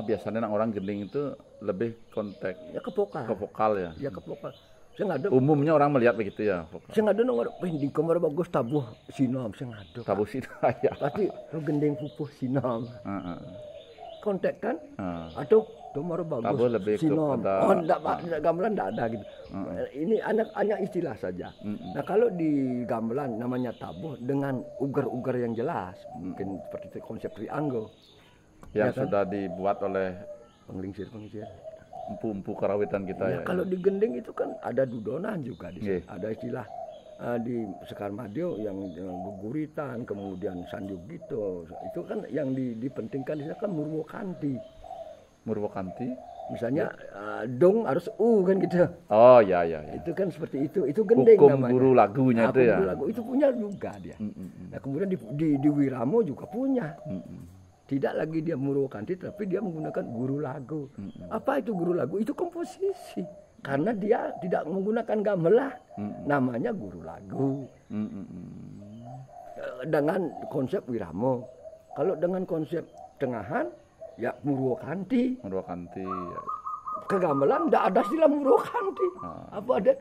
Biasanya orang gending itu lebih konteks ke vokal. Ke vokal ya. Ya ke vokal. Umumnya orang melihat begitu ya. Saya ngadu nongor di kamar bagus tabuh sinom saya ngadu. Tabuh sinom ya. Pasti gending pupuh sinom. Konteks kan? Atau nomor bagus sinom. Gamelan enggak ada gitu. Ini hanya istilah saja. Nah, kalau di gamelan namanya tabuh dengan ugar-ugar yang jelas, mungkin seperti konsep trianggo yang sudah dibuat oleh penglingsir. Empu-empu karawitan kita ya. Kalau di gending itu kan ada dudonan juga di sana. Ada istilah di Sekar Madio yang guguritan, kemudian Sanjugito. Itu kan yang dipentingkan di sana kan Murwokanti. Misalnya dong harus kan gitu. Oh ya. Itu kan seperti itu. Itu gending hukum namanya. Guru lagunya itu ya. Lagu itu punya juga dia. Nah, kemudian di Wiramo juga punya. Tidak lagi dia Murwokanti, tapi dia menggunakan guru lagu. Apa itu guru lagu? Itu komposisi. Karena dia tidak menggunakan gamelan. Namanya guru lagu. Dengan konsep Wiramo. Kalau dengan konsep tengahan, ya Murwokanti. Ya. Ke gamelan tidak ada istilah Murwokanti. Apa ada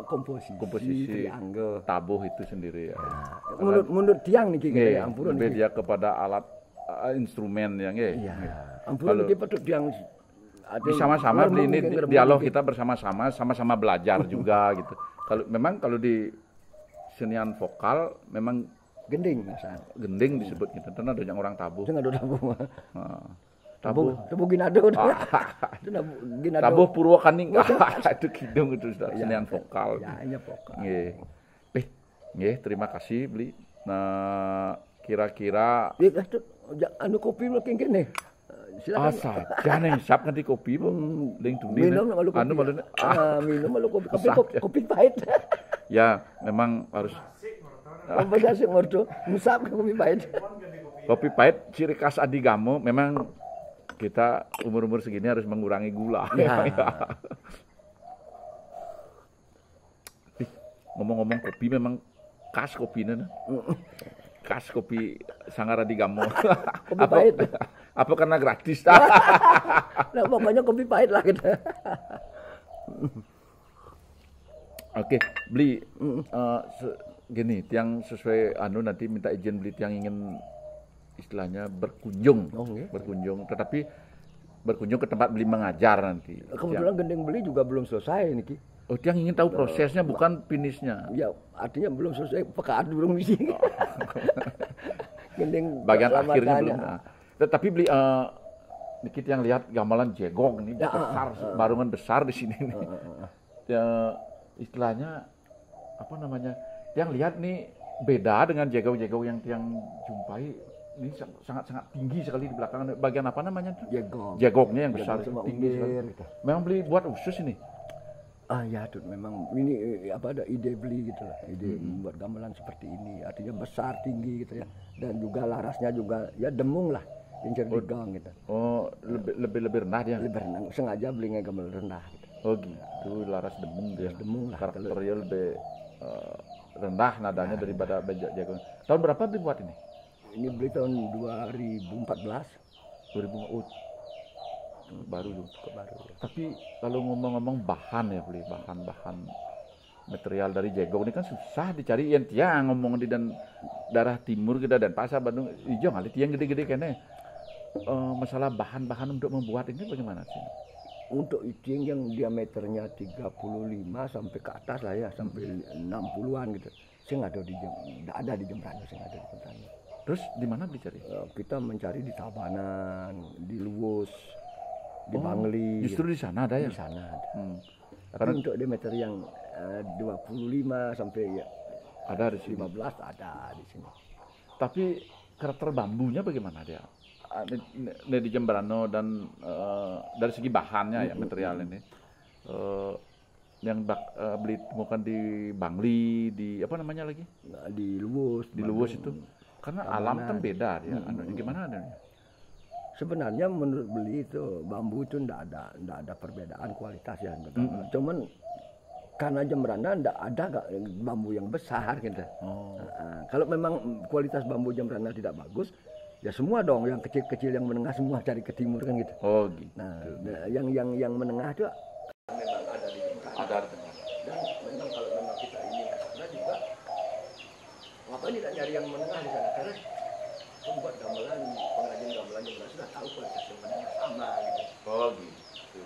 komposisi trianggo. Tabuh itu sendiri ya. Menurut Tiang nih ampun. Lebih dia kepada alat instrumen yang ampun dia patut yang sama-sama ini dialog kita bersama-sama belajar juga gitu. Kalau di kesenian vokal memang gending biasa. gending disebut gitu. Dan ada yang orang tabuh. Itu ngado tabuh. Nah, tabuh. Tabuh ginado. Itu ginado. Tabuh Purwakaning. Itu kidung itu sudah kesenian vokal. Ya, hanya vokal. Nggih. Nggih, terima kasih Bli. Nah, kira-kira anu kopi makin kene. Silakan. saja neng sap nanti kopi ling dunia. Minum malu kopi. Minum malu kopi. Kopi pahit. Ya, memang harus Asik ngordo. Musap kopi pahit. kopi pahit ciri khas Adigamo memang kita umur-umur segini harus mengurangi gula. Ya. Ngomong-ngomong kopi memang khas kopinya. Khas kopi Sanggar Adigamo. Kopi pahit. Apa karena gratis? Nah, pokoknya kopi pahit lah gitu. Oke, Bli gini, tiang sesuai nanti minta izin Bli tiang ingin istilahnya berkunjung, berkunjung, tetapi berkunjung ke tempat Bli mengajar nanti. Kebetulan gending beli juga belum selesai nih Ki. Oh, tiang ingin tahu prosesnya bukan finishnya. Ya, artinya belum selesai, pekaan belum isi. Gending bagian akhirnya belum. Tetapi Bli dikit yang lihat gamelan jegong nih besar, barungan besar di sini nih. Istilahnya apa namanya? Yang lihat nih beda dengan jegong-jegong yang tiang jumpai. Ini sangat tinggi sekali di belakang. Bagian apa namanya? Jegong. Jegongnya yang besar, tinggi sekali. Gitu. Memang Bli buat khusus ini. Ya tuh memang ini ada ide beli gitu lah, ide membuat gamelan seperti ini, artinya besar tinggi gitu ya, dan juga larasnya juga ya demung lah, incer di gang gitu. Oh, lebih rendah dia. Lebih rendah, sengaja beli gamelan rendah gitu. Oh gitu, laras demung dia. Demung lah. Karakternya lebih rendah nadanya daripada jagung. Tahun berapa Bli buat ini? Ini beli tahun 2014. 2000 baru. Tapi kalau ngomong-ngomong bahan ya Bli, bahan material dari jegong ini kan susah dicari. Yang tiang ngomong di dan daerah timur kita dan pasar Bandung hijau kali tiang gede-gede kene. Masalah bahan-bahan untuk membuat ini bagaimana sih? Untuk icing yang diameternya 35 sampai ke atas lah ya, sampai 60-an gitu. Saya nggak ada di Jembrana, saya nggak ada di Jembrana. Terus di mana dicari? Kita mencari di Tabanan, di Luwus, di Bangli. Justru di sana ada ya? Di sana ada. Karena untuk diameter yang 25 sampai ya, ada di sini. 15 ada di sini. Tapi karakter bambunya bagaimana dia? Di Jembrana dan dari segi bahannya ya material ini. Yang Bli temukan di Bangli, di apa namanya lagi? Nah, di Luwus. Di Luwus itu. Karena alam kan beda dia. Gimana adanya? Sebenarnya menurut beli itu bambu itu ndak ada perbedaan kualitas ya. Cuman karena Jembrana ndak ada bambu yang besar gitu. Kalau memang kualitas bambu Jembrana tidak bagus, ya semua dong yang kecil-kecil yang menengah semua cari ke timur kan gitu. Oh gitu. Nah, yang menengah itu memang ada di Jembrana. Ada. Dan memang kalau memang kita ingin ke sana juga, ngapain tidak nyari yang menengah di sana? Karena membuat gamelan, pengrajin gamelan Jembrana sudah tahu kualitas yang menengah sama gitu. Oh gitu.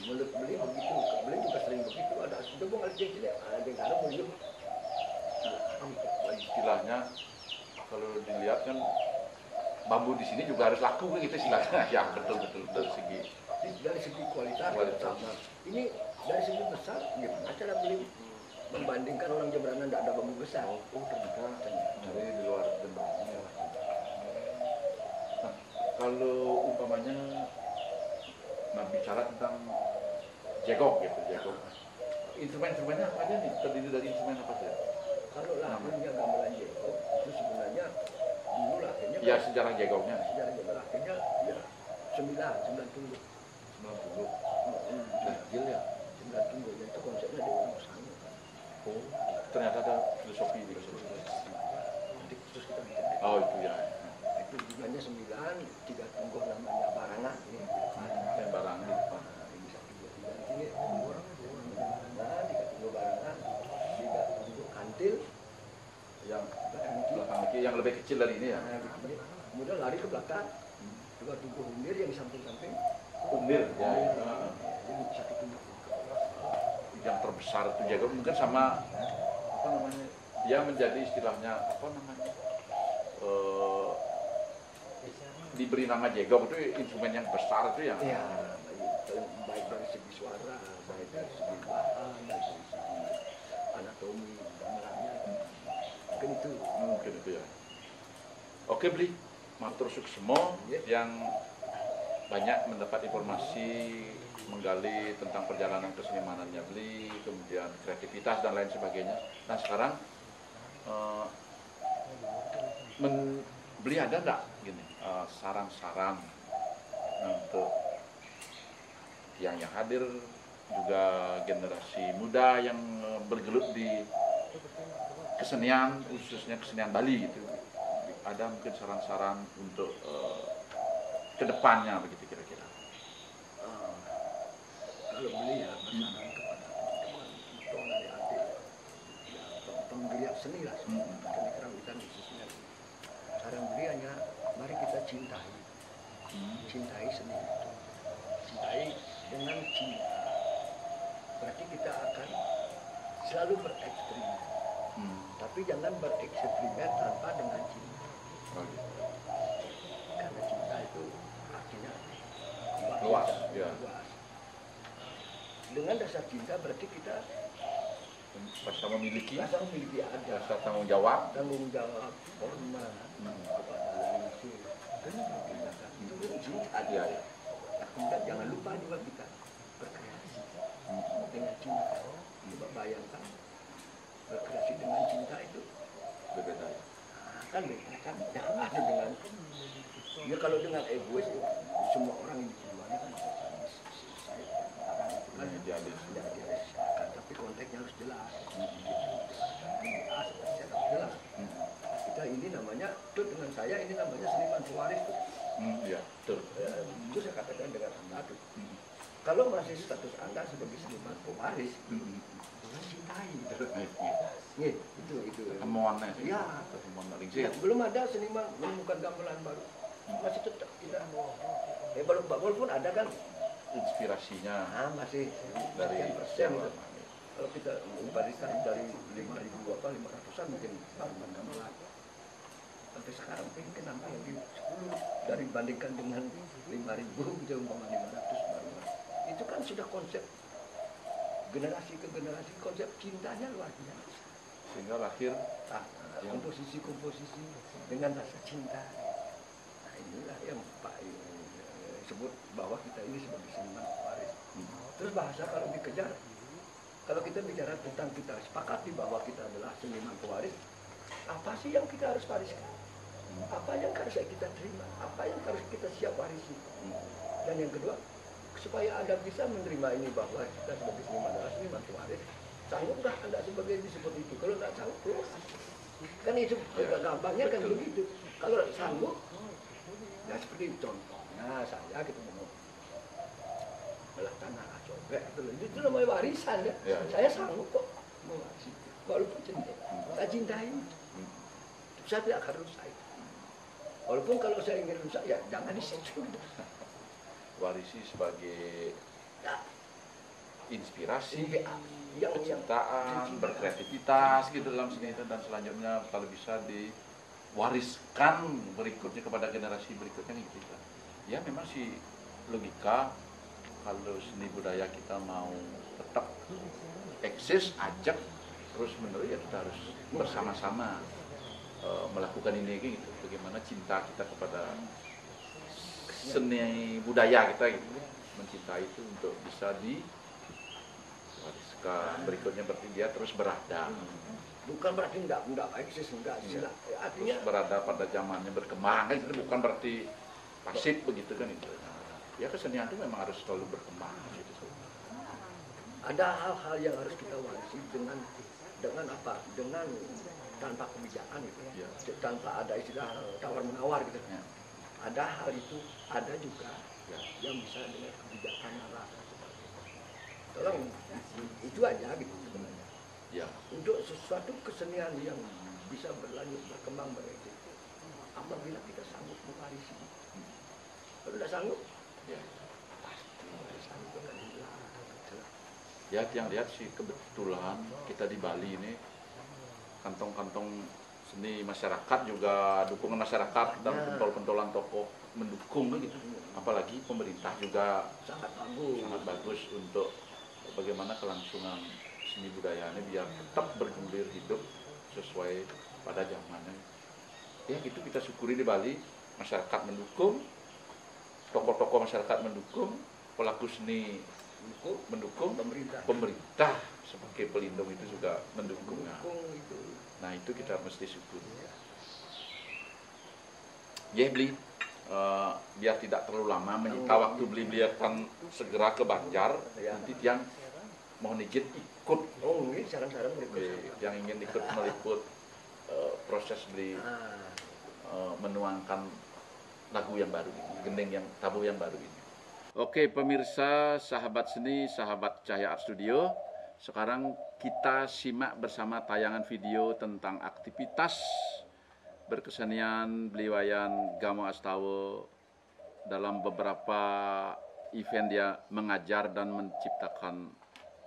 Menurut beli begitu, beli juga sering begitu. Ada coba kali cilik, ada yang ada beli. Istilahnya kalau dilihat kan bambu di sini juga harus laku gitu istilahnya. Ya betul dari segi kualitas sama. Ini dari segi besar gimana cara beli membandingkan orang Jembrana tidak ada bambu besar. Ternyata dari di luar Jembrana. Nah, kalau umpamanya bicara tentang jegong gitu, jegong. Instrumen-instrumennya apa aja nih? Terdiri dari instrumen apa saja? Kalau lahirnya gamelan jegong itu sebenarnya dulu lahirnya. Ya sejarah jegongnya. Sejarah jegong lahirnya ya 9 tunggu. 90. Kecil ya. 9 tunggu itu konsepnya di orang sana. Oh, ternyata ada filosofi di situ. Nanti khusus kita bikin. Oh itu ya. Itu jumlahnya 9, 3 tunggu namanya barangan. Yang barang di depan. Ini satu dua tiga di sini. Nah, 3 tunggu barangan, 3 tunggu kantil. Yang belakang kiri yang lebih kecil dari ini ya. Nah, kemudian lari ke belakang. 2 tunggu undir yang di samping-samping. Undir ya. Jadi 1 tunggu. Yang terbesar itu jago mungkin sama apa namanya yang menjadi istilahnya apa namanya, diberi nama jegok itu instrumen yang besar itu ya. Iya, baik dari segi suara, baik dari segi bahan, dari segi anatomi, gamelannya, mungkin itu. Mungkin itu ya. Oke Bli, matur suksemo yang banyak mendapat informasi menggali tentang perjalanan kesenimanannya Bli, kemudian kreativitas dan lain sebagainya. Nah sekarang Bli ada nggak gini saran-saran untuk yang hadir juga generasi muda yang bergelut di kesenian, khususnya kesenian Bali gitu. Ada mungkin saran-saran untuk kedepannya begitu kira-kira. Kalau beli ya pesanan kepada teman-teman atau adik-adik ya penggeliat seni lah, seni kerawitan khususnya. Saran beli hanya mari kita cintai, cintai seni itu, cintai dengan cinta. Berarti kita akan selalu bereksperimen, tapi jangan bereksperimen tanpa dengan cinta. Karena cinta itu artinya Luas, ya. luas. Dengan dasar cinta berarti kita Rasa memiliki ada rasa tanggung jawab. hormat kepada leluhur dan bertindakan itu kan cinta dia. Kemudian jangan lupa juga kita berkreasi dengan cinta. Coba bayangkan berkreasi dengan cinta itu Berbeda. kan beda kan, jangan dengan ya kalau dengan egois ya, semua orang individualnya kan saya kan Idealis. tidak direalisasikan, tapi konteksnya harus jelas. Jelas. Kita ini namanya tuh dengan saya ini namanya seniman pewaris tuh. Ya, betul. Itu saya katakan dengan Anda tuh. Kalau masih status Anda sebagai seniman pewaris, cintai. Itu. Ketemuannya. Ya. Ketemuan Ya, belum ada seniman menemukan gamelan baru. Masih tetap kita. Walaupun ada kan inspirasinya masih dari persen. yang Kalau kita membandingkan dari 5.500-an mungkin gamelan sampai sekarang mungkin nambah lagi 10 dari bandingkan dengan 5.000 gitu umpama 500 baru. Itu kan sudah konsep generasi ke generasi, konsep cintanya luar biasa. sehingga lahir Komposisi-komposisi dengan rasa cinta. Nah inilah yang Pak sebut bahwa kita ini sebagai seniman pewaris. Terus bahasa kalau dikejar, kalau kita bicara tentang kita sepakati bahwa kita adalah seniman pewaris, apa sih yang kita harus wariskan? Apa yang harus kita terima? Apa yang harus kita siap warisi? Dan yang kedua, supaya Anda bisa menerima ini bahwa kita sebagai seniman adalah seniman pewaris, sanggupkah Anda sebagai disebut itu? Kalau nggak sanggup, kan itu gampangnya kan begitu. Kalau sanggup, ya seperti contohnya saya gitu mau belah tanah cobek itu namanya warisan ya. Saya sanggup kok mewarisi, walaupun saya cintai, saya tidak akan rusak. Walaupun kalau saya ingin rusak ya jangan di situ. Warisi sebagai inspirasi, cintaan, berkreativitas gitu dalam seni itu, dan selanjutnya kalau bisa diwariskan berikutnya kepada generasi berikutnya gitu. Ya memang sih logika kalau seni budaya kita mau tetap eksis, ajak terus menerus ya kita harus bersama-sama melakukan ini gitu. Bagaimana cinta kita kepada seni budaya kita gitu, mencintai itu untuk bisa diwariskan berikutnya, berarti dia terus berada. Bukan berarti enggak eksis, enggak sila. Artinya terus berada pada zamannya, berkembang kan, itu bukan berarti pasif begitu kan itu. Ya kesenian itu memang harus selalu berkembang gitu. Ada hal-hal yang harus kita warisi dengan apa? Dengan tanpa kebijakan gitu. Ya. Tanpa ada istilah tawar menawar gitu. Ya. Ada hal itu, ada juga Ya. yang bisa dengan kebijakan arah. Tolong itu aja gitu sebenarnya. Ya. Untuk sesuatu kesenian yang bisa berlanjut, berkembang, bereksis, apabila kita sanggup mewarisi. Kalau tidak sanggup, Ya. pasti sanggup akan hilang. Ya yang lihat sih kebetulan kita di Bali ini kantong-kantong seni masyarakat juga, dukungan masyarakat dan pentol-pentolan tokoh mendukung gitu. Apalagi pemerintah juga sangat bagus untuk bagaimana kelangsungan seni budaya ini biar tetap bergulir hidup sesuai pada zamannya. Ya gitu kita syukuri di Bali, masyarakat mendukung, tokoh-tokoh masyarakat mendukung, pelaku seni mendukung, pemerintah sebagai pelindung itu juga mendukung. Nah itu kita mesti syukuri. Ya Bli, biar tidak terlalu lama menyita waktu Bli akan segera ke Banjar. Nanti yang mohon izin ikut. Yang ingin ikut meliput proses Bli menuangkan lagu yang baru ini, gendeng yang tabuh yang baru ini. Oke pemirsa, sahabat seni, sahabat Cahya Art Studio, sekarang kita simak bersama tayangan video tentang aktivitas berkesenian Bliwayan Gamo Astawa dalam beberapa event dia mengajar dan menciptakan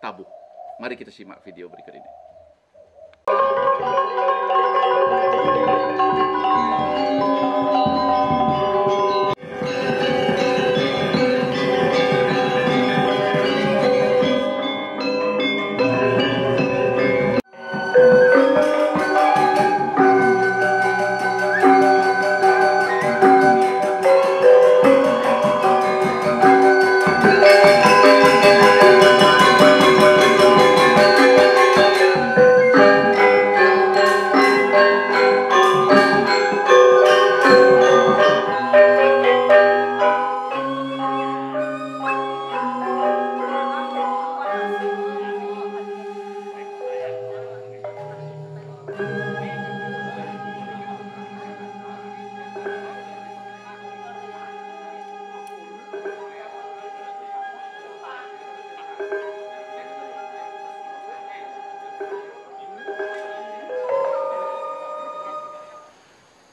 tabuh. Mari kita simak video berikut ini.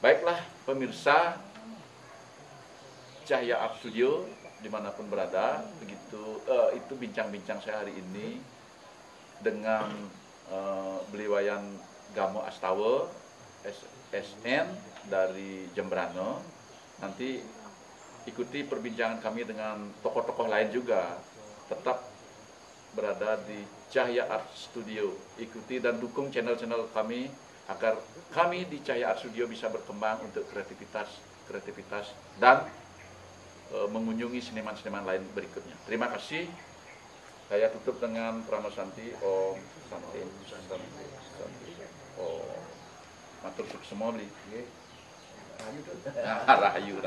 Baiklah pemirsa Cahya Art Studio dimanapun berada, begitu itu bincang-bincang saya hari ini dengan Bliwayan Gamo Astawa SN dari Jembrana. Nanti ikuti perbincangan kami dengan tokoh-tokoh lain juga. Tetap berada di Cahya Art Studio. Ikuti dan dukung channel-channel kami agar kami di Cahya Art Studio bisa berkembang untuk kreativitas dan mengunjungi seniman-seniman lain berikutnya. Terima kasih. Saya tutup dengan Pramasanti Om Santi. Oh, matur suksema Bli. Rahayu.